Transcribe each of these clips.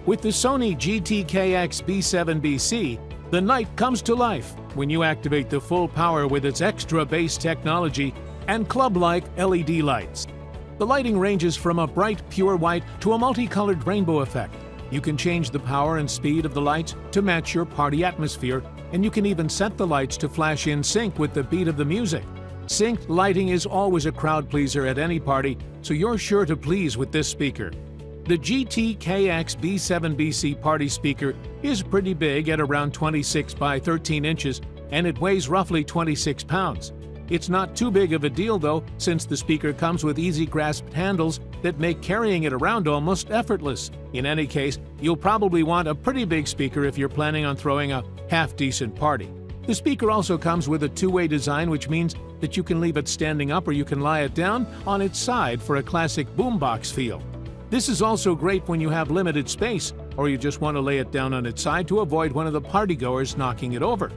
With the Sony GTKX B7BC, the night comes to life when you activate the full power with its extra bass technology and club-like LED lights. The lighting ranges from a bright, pure white to a multicolored rainbow effect. You can change the power and speed of the lights to match your party atmosphere, and you can even set the lights to flash in sync with the beat of the music. Synced lighting is always a crowd pleaser at any party, so you're sure to please with this speaker. The GTKX B7BC party speaker is pretty big at around 26 by 13 inches, and it weighs roughly 26 pounds. It's not too big of a deal though, since the speaker comes with easy grasped handles that make carrying it around almost effortless. In any case, you'll probably want a pretty big speaker if you're planning on throwing a half-decent party. The speaker also comes with a two-way design, which means that you can leave it standing up or you can lie it down on its side for a classic boombox feel. This is also great when you have limited space or you just want to lay it down on its side to avoid one of the partygoers knocking it over.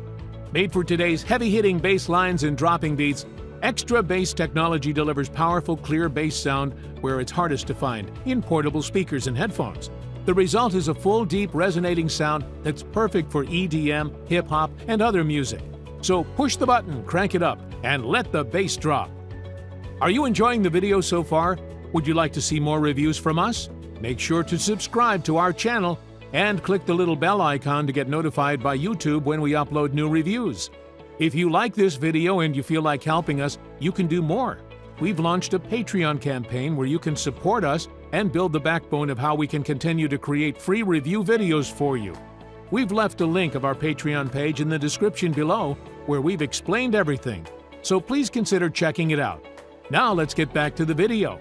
Made for today's heavy-hitting bass lines and dropping beats, extra bass technology delivers powerful, clear bass sound where it's hardest to find, in portable speakers and headphones. The result is a full, deep, resonating sound that's perfect for EDM, hip-hop, and other music. So push the button, crank it up, and let the bass drop. Are you enjoying the video so far? Would you like to see more reviews from us? Make sure to subscribe to our channel and click the little bell icon to get notified by YouTube when we upload new reviews. If you like this video and you feel like helping us, you can do more. We've launched a Patreon campaign where you can support us and build the backbone of how we can continue to create free review videos for you. We've left a link of our Patreon page in the description below where we've explained everything, so please consider checking it out. Now let's get back to the video.